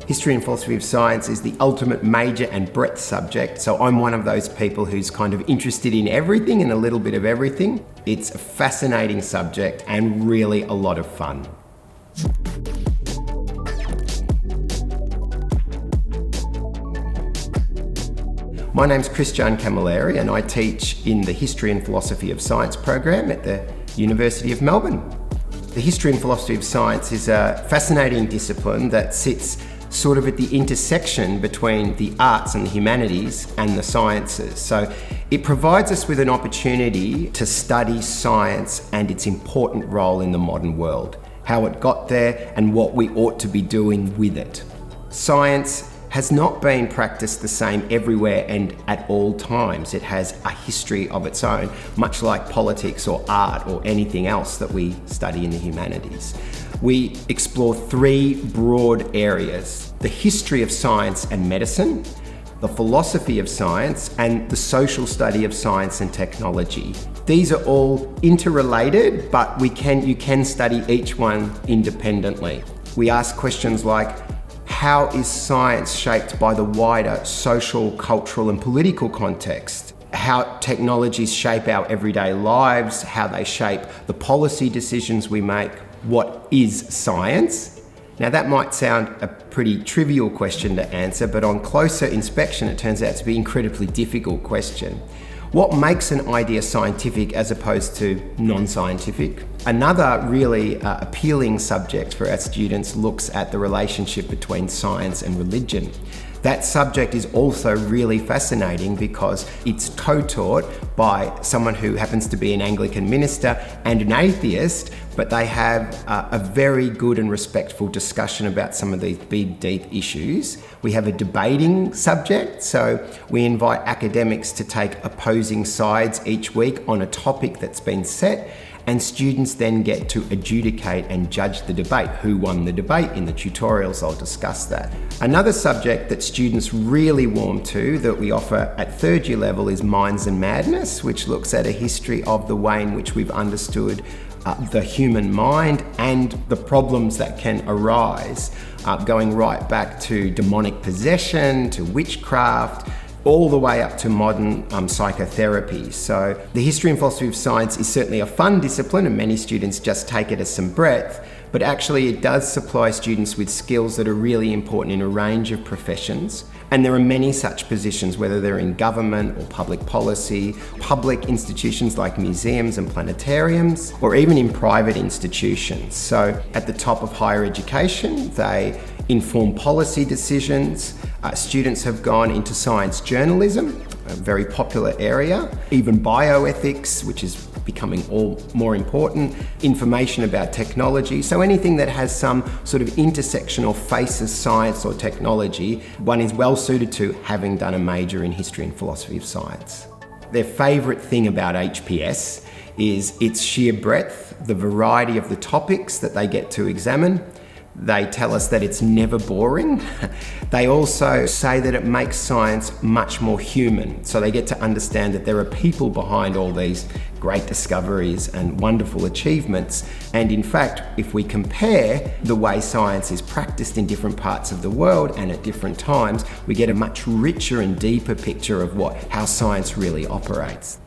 History and philosophy of science is the ultimate major and breadth subject, so I'm one of those people who's kind of interested in everything and a little bit of everything. It's a fascinating subject and really a lot of fun. My name's Christian Camilleri and I teach in the History and Philosophy of Science program at the University of Melbourne. The History and Philosophy of Science is a fascinating discipline that sits sort of at the intersection between the arts and the humanities and the sciences. So it provides us with an opportunity to study science and its important role in the modern world, how it got there and what we ought to be doing with it. Science has not been practiced the same everywhere and at all times. It has a history of its own, much like politics or art or anything else that we study in the humanities. We explore three broad areas: the history of science and medicine, the philosophy of science, and the social study of science and technology. These are all interrelated, but you can study each one independently. We ask questions like, how is science shaped by the wider social, cultural, and political context? How technologies shape our everyday lives, how they shape the policy decisions we make. What is science? Now that might sound a pretty trivial question to answer, but on closer inspection it turns out to be an incredibly difficult question. What makes an idea scientific as opposed to non-scientific? Another really appealing subject for our students looks at the relationship between science and religion. That subject is also really fascinating because it's co-taught by someone who happens to be an Anglican minister and an atheist, but they have a very good and respectful discussion about some of these big, deep issues. We have a debating subject, so we invite academics to take opposing sides each week on a topic that's been set, and students then get to adjudicate and judge the debate. Who won the debate? In the tutorials, I'll discuss that. Another subject that students really warm to that we offer at third year level is Minds and Madness, which looks at a history of the way in which we've understood the human mind and the problems that can arise, going right back to demonic possession, to witchcraft, all the way up to modern psychotherapy. So the history and philosophy of science is certainly a fun discipline and many students just take it as some breadth, but actually it does supply students with skills that are really important in a range of professions. And there are many such positions, whether they're in government or public policy, public institutions like museums and planetariums, or even in private institutions. So at the top of higher education, they inform policy decisions. Students have gone into science journalism, a very popular area, even bioethics, which is becoming all more important, information about technology. So anything that has some sort of intersection or faces science or technology, one is well suited to having done a major in history and philosophy of science. Their favourite thing about HPS is its sheer breadth, the variety of the topics that they get to examine. They tell us that it's never boring. They also say that it makes science much more human. So they get to understand that there are people behind all these great discoveries and wonderful achievements. And in fact, if we compare the way science is practiced in different parts of the world and at different times, we get a much richer and deeper picture of how science really operates.